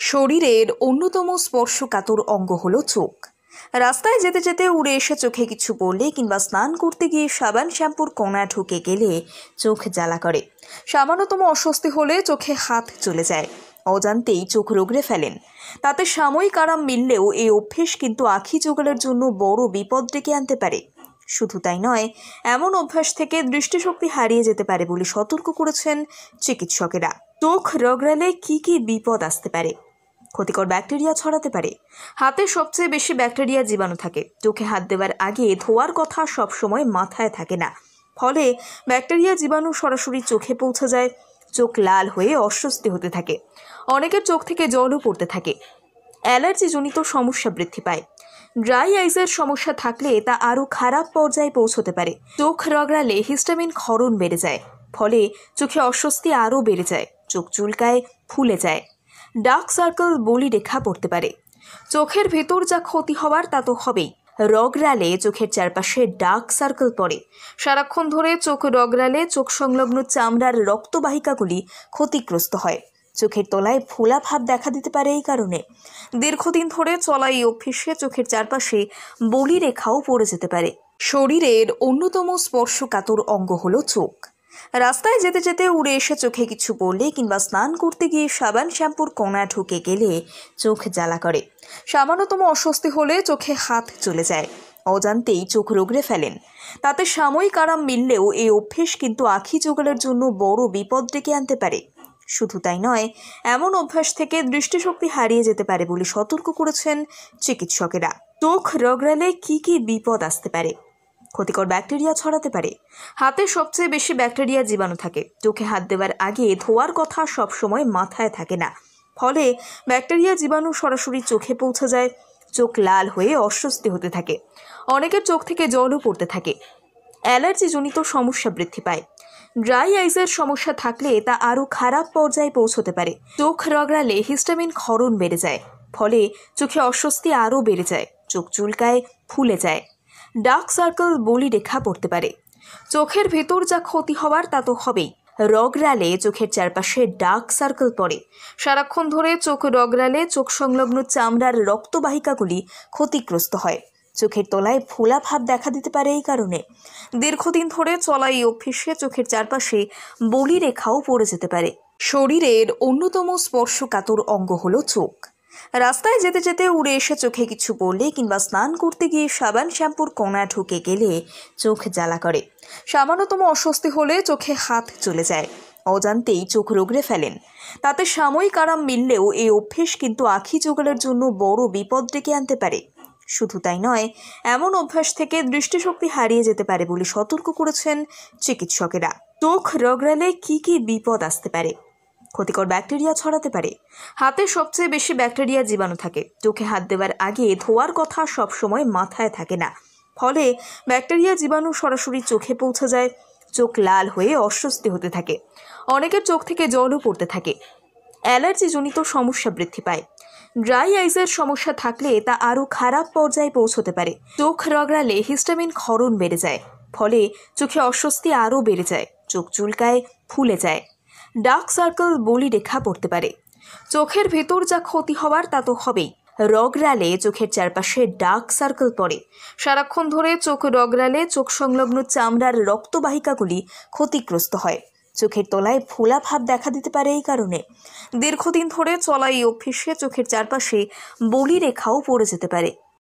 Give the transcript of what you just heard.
শরীরের অন্যতম স্পর্শকাতর অঙ্গ হলো চোখ। রাস্তায় যেতে যেতে উড়ে এসে চোখে কিছু পড়লে কিংবা স্নান করতে গিয়ে সাবান শ্যাম্পুর কোনা ঢুকে গেলে চোখ জ্বালা করে। সামান্যতম অস্বস্তি হলে চোখে হাত চলে যায়, অজান্তেই চোখ রগড়ে ফেলেন। তাতে সাময়িক আরাম মিললেও এই অভ্যেস কিন্তু আখি জোগাড়ের জন্য বড় বিপদ ডেকে আনতে পারে। শুধু তাই নয়, এমন অভ্যাস থেকে দৃষ্টিশক্তি হারিয়ে যেতে পারে বলে সতর্ক করেছেন চিকিৎসকেরা। চোখ রগড়ালে কি কি বিপদ আসতে পারে? ক্ষতিকর ব্যাকটেরিয়া ছড়াতে পারে। হাতে সবচেয়ে বেশি ব্যাকটেরিয়া জীবাণু থাকে। চোখে হাত দেওয়ার আগে ধোয়ার কথা সবসময় মাথায় থাকে না, ফলে ব্যাকটেরিয়া জীবাণু সরাসরি চোখে পৌঁছে যায়। চোখ লাল হয়ে অস্বস্তি হতে থাকে, অনেকের চোখ থেকে জলও পড়তে থাকে। অ্যালার্জিজনিত সমস্যা বৃদ্ধি পায়। ড্রাই আইসের সমস্যা থাকলে তা আরও খারাপ পর্যায়ে পৌঁছতে পারে। চোখ রগড়ালে হিস্টামিন ক্ষরণ বেড়ে যায়, ফলে চোখে অস্বস্তি আরও বেড়ে যায়। চোখ চুলকায়, ফুলে যায়। ডার্ক সার্কেল, বলি রেখা পড়তে পারে। চোখের ভেতর যা ক্ষতি হওয়ার তা তো হবেই। রগড়ালে চোখের চারপাশে ডার্ক সার্কেল পড়ে। সারাক্ষণ ধরে চোখ রগড়ালে চোখ সংলগ্ন চামড়ার রক্তবাহিকাগুলি ক্ষতিগ্রস্ত হয়। চোখের তলায় ফোলা ভাব দেখা দিতে পারে। এই কারণে দীর্ঘদিন ধরে চলা এই অভ্যেসে চোখের চারপাশে বলি রেখাও পড়ে যেতে পারে। শরীরের অন্যতম স্পর্শকাতর অঙ্গ হলো চোখ। রাস্তায় যেতে যেতে উড়ে এসে চোখে কিছু পড়লে কিংবা স্নান করতে গিয়ে সাবান শ্যাম্পুর কোনা ঢুকে গেলে চোখ জ্বালা করে। সামান্যতম অস্বস্তি হলে চোখে হাত চলে যায়, অজান্তেই চোখ রগড়ে ফেলেন। তাতে সাময়িক আরাম মিললেও এই অভ্যেস কিন্তু আখি জোগাড়ের জন্য বড় বিপদ ডেকে আনতে পারে। শুধু তাই নয়, এমন অভ্যাস থেকে দৃষ্টিশক্তি হারিয়ে যেতে পারে বলে সতর্ক করেছেন চিকিৎসকেরা। চোখ রগড়ালে কি কি বিপদ আসতে পারে? ক্ষতিকর ব্যাকটেরিয়া ছড়াতে পারে। হাতে সবচেয়ে বেশি ব্যাকটেরিয়া জীবাণু থাকে। চোখে হাত দেওয়ার আগে ধোয়ার কথা সবসময় মাথায় থাকে না, ফলে ব্যাকটেরিয়া জীবাণু সরাসরি চোখে পৌঁছে যায়। চোখ লাল হয়ে অস্বস্তি হতে থাকে, অনেকের চোখ থেকে জলও পড়তে থাকে। অ্যালার্জিজনিত সমস্যা বৃদ্ধি পায়। ড্রাই আইসের সমস্যা থাকলে তা আরও খারাপ পর্যায়ে পৌঁছতে পারে। চোখ রগড়ালে হিস্টামিন ক্ষরণ বেড়ে যায়, ফলে চোখে অস্বস্তি আরও বেড়ে যায়। চোখ চুলকায়, ফুলে যায়। ডার্ক সার্কেল, বলি রেখা পড়তে পারে। চোখের ভেতর যা ক্ষতি হওয়ার তা তো হবেই। রগড়ালে চোখের চারপাশে ডার্ক সার্কেল পড়ে। সারাক্ষণ ধরে চোখ রগড়ালে চোখ সংলগ্ন চামড়ার রক্তবাহিকাগুলি ক্ষতিগ্রস্ত হয়। চোখের তলায় ফোলা ভাব দেখা দিতে পারে। এই কারণে দীর্ঘদিন ধরে চলা এই অভ্যেসে চোখের চারপাশে বলি রেখাও পড়ে যেতে পারে। শরীরের অন্যতম স্পর্শকাতর অঙ্গ হলো চোখ। রাস্তায় যেতে যেতে উড়ে এসে চোখে কিছু পড়লে কিংবা স্নান করতে গিয়ে সাবান শ্যাম্পুর কোনা ঢুকে গেলে চোখ জ্বালা করে। সামান্যতম অস্বস্তি হলে চোখে হাত চলে যায়, অজান্তেই চোখ রগড়ে ফেলেন। তাতে সাময়িক আরাম মিললেও এই অভ্যেস কিন্তু আখি জোগাড়ের জন্য বড় বিপদ ডেকে আনতে পারে। শুধু তাই নয়, এমন অভ্যাস থেকে দৃষ্টিশক্তি হারিয়ে যেতে পারে বলে সতর্ক করেছেন চিকিৎসকেরা। চোখ রগড়ালে কি কি বিপদ আসতে পারে? ক্ষতিকর ব্যাকটেরিয়া ছড়াতে পারে। হাতে সবচেয়ে বেশি ব্যাকটেরিয়া জীবাণু থাকে। চোখে হাত দেওয়ার আগে ধোয়ার কথা সবসময় মাথায় থাকে না, ফলে ব্যাকটেরিয়া জীবাণু সরাসরি চোখে পৌঁছে যায়। চোখ লাল হয়ে অস্বস্তি হতে থাকে, অনেকের চোখ থেকে জলও পড়তে থাকে। অ্যালার্জিজনিত সমস্যা বৃদ্ধি পায়। ড্রাই আইসের সমস্যা থাকলে তা আরও খারাপ পর্যায়ে পৌঁছতে পারে। চোখ রগড়ালে হিস্টামিন ক্ষরণ বেড়ে যায়, ফলে চোখে অস্বস্তি আরও বেড়ে যায়। চোখ চুলকায়, ফুলে যায়। ডার্ক সার্কেল, বলি রেখা পড়তে পারে। চোখের ভেতর যা ক্ষতি হওয়ার তা তো হবেই। রগড়ালে চোখের চারপাশে ডার্ক সার্কেল পড়ে। সারাক্ষণ ধরে চোখ রগড়ালে চোখ সংলগ্ন চামড়ার রক্তবাহিকাগুলি ক্ষতিগ্রস্ত হয়। চোখের তলায় ফোলা ভাব দেখা দিতে পারে। এই কারণে দীর্ঘদিন ধরে চলা এই অভ্যেসে চোখের চারপাশে বলি রেখাও পড়ে যেতে পারে।